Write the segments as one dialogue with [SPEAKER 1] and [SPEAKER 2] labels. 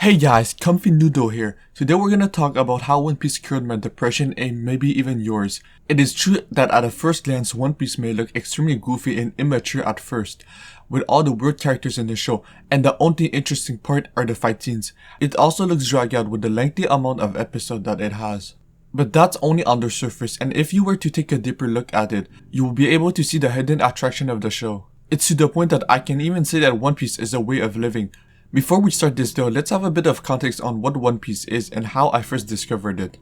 [SPEAKER 1] Hey guys, Comfy Noodle here. Today we're gonna talk about how One Piece cured my depression and maybe even yours. It is true that at a first glance One Piece may look extremely goofy and immature at first, with all the weird characters in the show, and the only interesting part are the fight scenes. It also looks dragged out with the lengthy amount of episode that it has. But that's only on the surface, and if you were to take a deeper look at it, you will be able to see the hidden attraction of the show. It's to the point that I can even say that One Piece is a way of living. Before we start this though, let's have a bit of context on what One Piece is and how I first discovered it.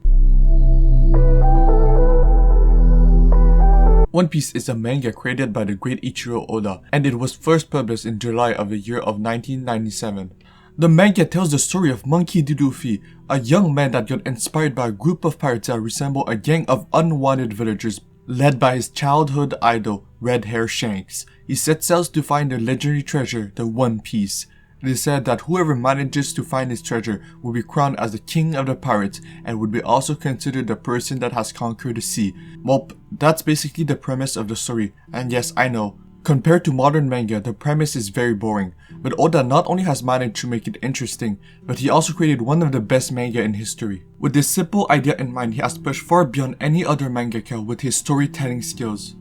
[SPEAKER 1] One Piece is a manga created by the great Ichiro Oda, and it was first published in July of the year of 1997. The manga tells the story of Monkey D. Luffy, a young man that got inspired by a group of pirates that resemble a gang of unwanted villagers led by his childhood idol, Red Hair Shanks. He sets sail to find the legendary treasure, the One Piece. It is said that whoever manages to find his treasure will be crowned as the king of the pirates and would be also considered the person that has conquered the sea. Well, that's basically the premise of the story, and yes, I know, compared to modern manga, the premise is very boring, but Oda not only has managed to make it interesting, but he also created one of the best manga in history. With this simple idea in mind, he has pushed far beyond any other mangaka with his storytelling skills.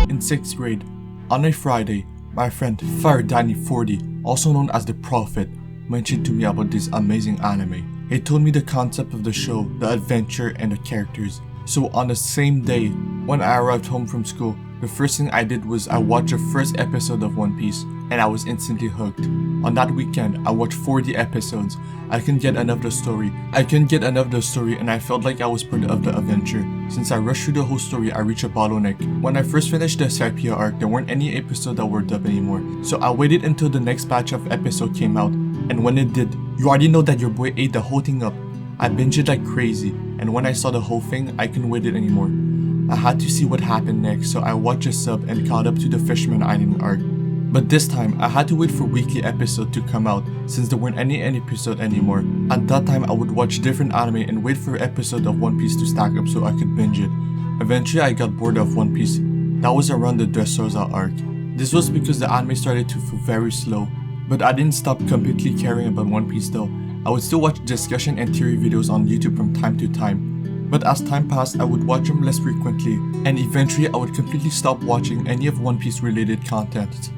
[SPEAKER 1] In 6th grade, on a Friday, my friend Faradani40, also known as the Prophet, mentioned to me about this amazing anime. He told me the concept of the show, the adventure, and the characters. So on the same day, when I arrived home from school, the first thing I did was I watched the first episode of One Piece, and I was instantly hooked. On that weekend, I watched 40 episodes. I couldn't get enough of the story. And I felt like I was part of the adventure. Since I rushed through the whole story, I reached a bottleneck. When I first finished the Skypiea arc, there weren't any episodes that were dubbed anymore. So I waited until the next batch of episodes came out, and when it did, you already know that your boy ate the whole thing up. I binged it like crazy, and when I saw the whole thing, I couldn't wait it anymore. I had to see what happened next, so I watched a sub and caught up to the Fisherman Island arc. But this time, I had to wait for weekly episodes to come out since there weren't any episode anymore. At that time, I would watch different anime and wait for episode of One Piece to stack up so I could binge it. Eventually, I got bored of One Piece. That was around the Dressrosa arc. This was because the anime started to feel very slow, but I didn't stop completely caring about One Piece though. I would still watch discussion and theory videos on YouTube from time to time. But as time passed, I would watch them less frequently, and eventually I would completely stop watching any of One Piece related content.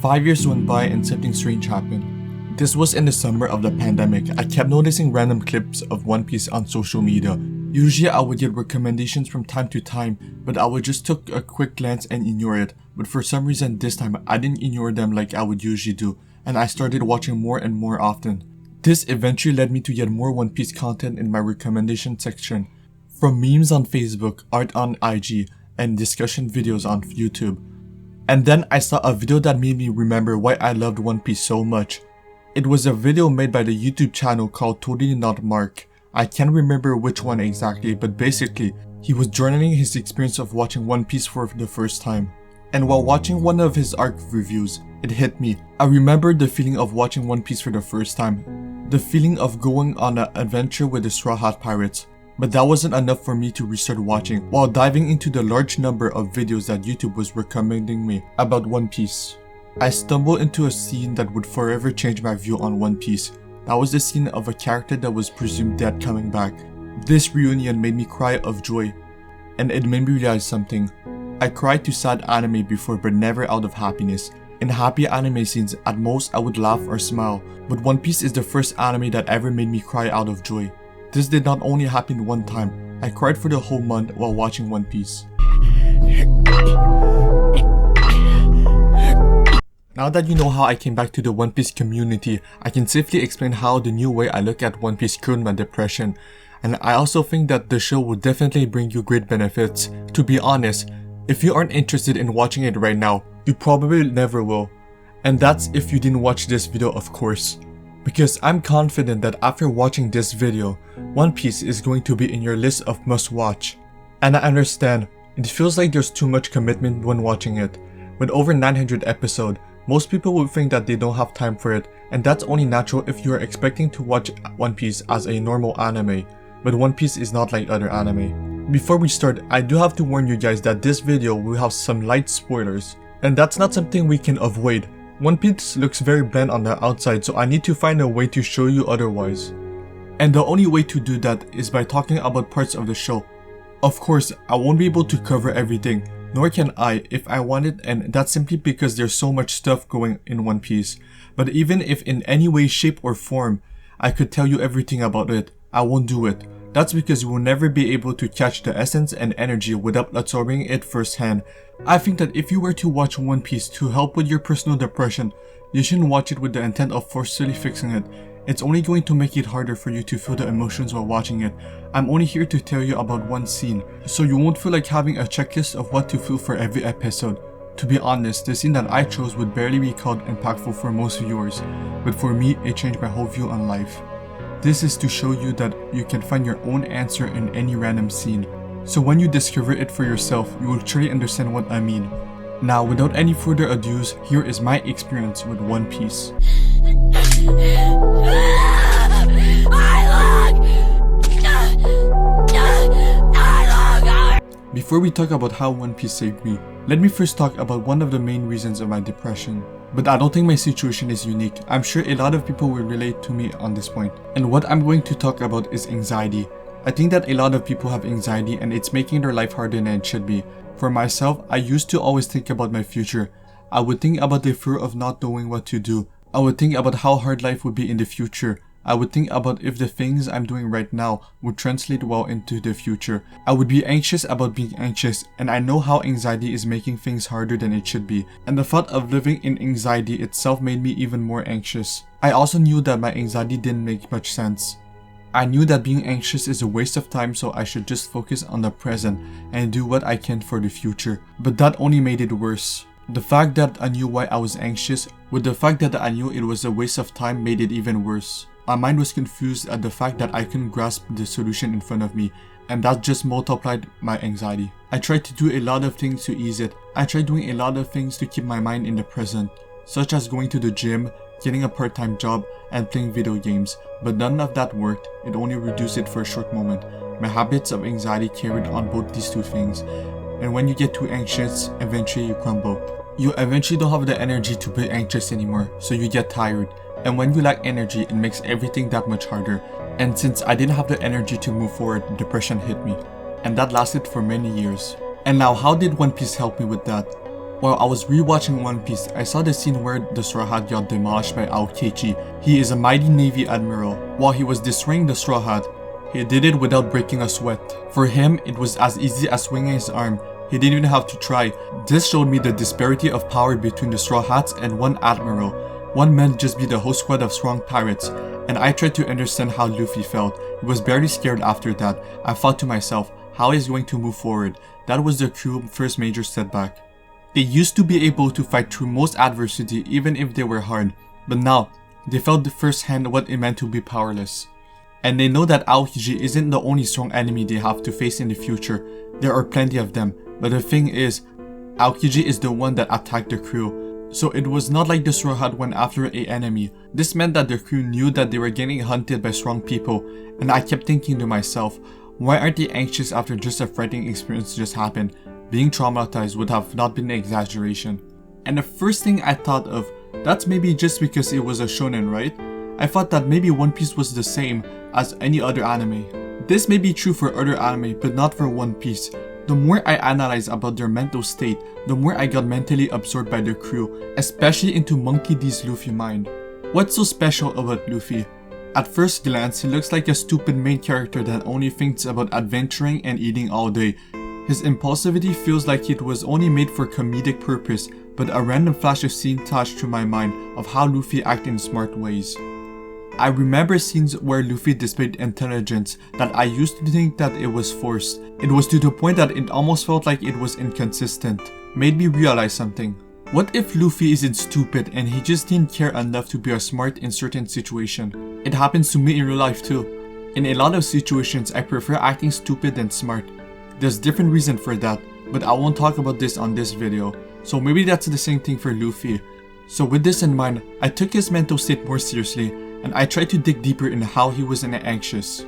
[SPEAKER 1] 5 years went by and something strange happened. This was in the summer of the pandemic. I kept noticing random clips of One Piece on social media. Usually I would get recommendations from time to time, but I would just take a quick glance and ignore it. But for some reason this time I didn't ignore them like I would usually do, and I started watching more and more often. This eventually led me to get more One Piece content in my recommendation section. From memes on Facebook, art on IG, and discussion videos on YouTube. And then I saw a video that made me remember why I loved One Piece so much. It was a video made by the YouTube channel called Totally Not Mark. I can't remember which one exactly, but basically, he was journaling his experience of watching One Piece for the first time. And while watching one of his arc reviews, it hit me. I remembered the feeling of watching One Piece for the first time. The feeling of going on an adventure with the Straw Hat Pirates. But that wasn't enough for me to restart watching while diving into the large number of videos that YouTube was recommending me about One Piece. I stumbled into a scene that would forever change my view on One Piece. That was the scene of a character that was presumed dead coming back. This reunion made me cry of joy, and it made me realize something. I cried to sad anime before, but never out of happiness. In happy anime scenes, at most I would laugh or smile, but One Piece is the first anime that ever made me cry out of joy. This did not only happen one time, I cried for the whole month while watching One Piece. Now that you know how I came back to the One Piece community, I can safely explain how the new way I look at One Piece cured my depression. And I also think that the show will definitely bring you great benefits. To be honest, if you aren't interested in watching it right now, you probably never will. And that's if you didn't watch this video, of course. Because I'm confident that after watching this video, One Piece is going to be in your list of must-watch. And I understand, it feels like there's too much commitment when watching it. With over 900 episodes, most people would think that they don't have time for it, and that's only natural if you are expecting to watch One Piece as a normal anime. But One Piece is not like other anime. Before we start, I do have to warn you guys that this video will have some light spoilers. And that's not something we can avoid. One Piece looks very bland on the outside, so I need to find a way to show you otherwise. And the only way to do that is by talking about parts of the show. Of course, I won't be able to cover everything, nor can I if I wanted, and that's simply because there's so much stuff going in One Piece. But even if in any way, shape or form, I could tell you everything about it, I won't do it. That's because you will never be able to catch the essence and energy without absorbing it firsthand. I think that if you were to watch One Piece to help with your personal depression, you shouldn't watch it with the intent of forcefully fixing it. It's only going to make it harder for you to feel the emotions while watching it. I'm only here to tell you about one scene, so you won't feel like having a checklist of what to feel for every episode. To be honest, the scene that I chose would barely be called impactful for most viewers, but for me, it changed my whole view on life. This is to show you that you can find your own answer in any random scene. So when you discover it for yourself, you will truly understand what I mean. Now, without any further ado, here is my experience with One Piece. Before we talk about how One Piece saved me, let me first talk about one of the main reasons of my depression. But I don't think my situation is unique. I'm sure a lot of people will relate to me on this point. And what I'm going to talk about is anxiety. I think that a lot of people have anxiety and it's making their life harder than it should be. For myself, I used to always think about my future. I would think about the fear of not knowing what to do. I would think about how hard life would be in the future. I would think about if the things I'm doing right now would translate well into the future. I would be anxious about being anxious, and I know how anxiety is making things harder than it should be. And the thought of living in anxiety itself made me even more anxious. I also knew that my anxiety didn't make much sense. I knew that being anxious is a waste of time, so I should just focus on the present and do what I can for the future. But that only made it worse. The fact that I knew why I was anxious, with the fact that I knew it was a waste of time, made it even worse. My mind was confused at the fact that I couldn't grasp the solution in front of me, and that just multiplied my anxiety. I tried to do a lot of things to ease it. I tried doing a lot of things to keep my mind in the present, such as going to the gym, getting a part-time job, and playing video games, but none of that worked. It only reduced it for a short moment. My habits of anxiety carried on both these two things, and when you get too anxious, eventually you crumble. You eventually don't have the energy to be anxious anymore, so you get tired. And when you lack energy, it makes everything that much harder. And since I didn't have the energy to move forward, depression hit me. And that lasted for many years. And now, how did One Piece help me with that? While I was rewatching One Piece, I saw the scene where the Straw Hat got demolished by Aokiji. He is a mighty Navy admiral. While he was destroying the Straw Hat, he did it without breaking a sweat. For him, it was as easy as swinging his arm. He didn't even have to try. This showed me the disparity of power between the Straw Hats and one admiral. One man just beat the whole squad of strong pirates, and I tried to understand how Luffy felt. He was barely scared after that. I thought to myself, how is he going to move forward? That was the crew's first major setback. They used to be able to fight through most adversity even if they were hard, but now, they felt firsthand what it meant to be powerless. And they know that Aokiji isn't the only strong enemy they have to face in the future. There are plenty of them, but the thing is, Aokiji is the one that attacked the crew. So it was not like the Straw Hat went after an enemy. This meant that the crew knew that they were getting hunted by strong people, and I kept thinking to myself, why aren't they anxious after just a frightening experience just happened? Being traumatized would have not been an exaggeration. And the first thing I thought of, that's maybe just because it was a shonen, right? I thought that maybe One Piece was the same as any other anime. This may be true for other anime, but not for One Piece. The more I analyzed about their mental state, the more I got mentally absorbed by their crew, especially into Monkey D's Luffy mind. What's so special about Luffy? At first glance, he looks like a stupid main character that only thinks about adventuring and eating all day. His impulsivity feels like it was only made for comedic purpose, but a random flash of scene touched to my mind of how Luffy acts in smart ways. I remember scenes where Luffy displayed intelligence that I used to think that it was forced. It was to the point that it almost felt like it was inconsistent. Made me realize something. What if Luffy isn't stupid and he just didn't care enough to be smart in certain situations? It happens to me in real life too. In a lot of situations, I prefer acting stupid than smart. There's different reasons for that, but I won't talk about this on this video. So maybe that's the same thing for Luffy. So with this in mind, I took his mental state more seriously, and I tried to dig deeper in how he was anxious.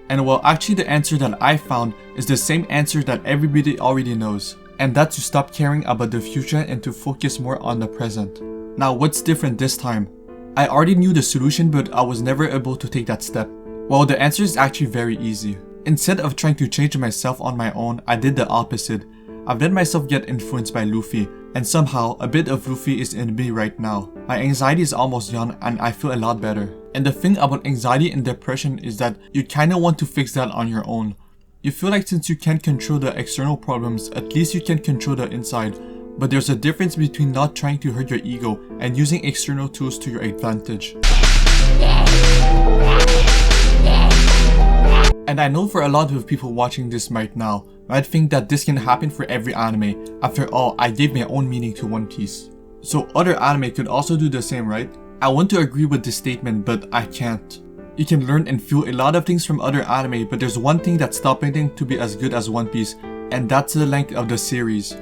[SPEAKER 1] And well, actually the answer that I found is the same answer that everybody already knows, and that's to stop caring about the future and to focus more on the present. Now what's different this time? I already knew the solution, but I was never able to take that step. Well, the answer is actually very easy. Instead of trying to change myself on my own, I did the opposite. I've let myself get influenced by Luffy, and somehow a bit of Luffy is in me right now. My anxiety is almost gone and I feel a lot better. And the thing about anxiety and depression is that you kinda want to fix that on your own. You feel like since you can't control the external problems, at least you can control the inside. But there's a difference between not trying to hurt your ego and using external tools to your advantage. And I know for a lot of people watching this right now, might think that this can happen for every anime. After all, I gave my own meaning to One Piece. So other anime could also do the same, right? I want to agree with this statement, but I can't. You can learn and feel a lot of things from other anime, but there's one thing that's stopping them to be as good as One Piece, and that's the length of the series.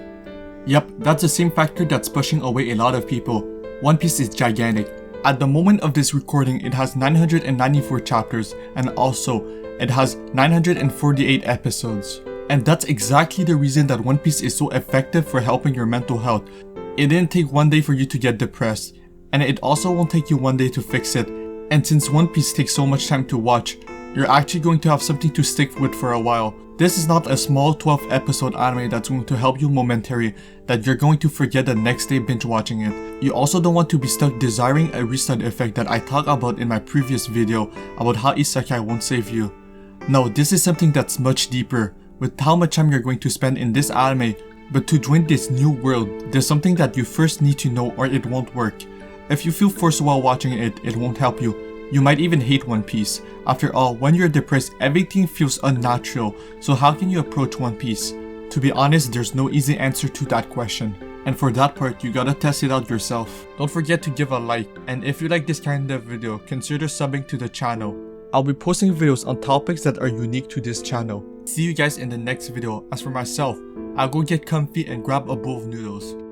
[SPEAKER 1] Yep, that's the same factor that's pushing away a lot of people. One Piece is gigantic. At the moment of this recording, it has 994 chapters, and also, it has 948 episodes. And that's exactly the reason that One Piece is so effective for helping your mental health. It didn't take one day for you to get depressed, and it also won't take you one day to fix it. And since One Piece takes so much time to watch, you're actually going to have something to stick with for a while. This is not a small 12 episode anime that's going to help you momentarily that you're going to forget the next day binge watching it. You also don't want to be stuck desiring a restart effect that I talked about in my previous video about how isekai won't save you. No, this is something that's much deeper. With how much time you're going to spend in this anime, but to join this new world, there's something that you first need to know or it won't work. If you feel forced while watching it, it won't help you. You might even hate One Piece. After all, when you're depressed, everything feels unnatural, so how can you approach One Piece? To be honest, there's no easy answer to that question. And for that part, you gotta test it out yourself. Don't forget to give a like, and if you like this kind of video, consider subbing to the channel. I'll be posting videos on topics that are unique to this channel. See you guys in the next video. As for myself, I'll go get comfy and grab a bowl of noodles.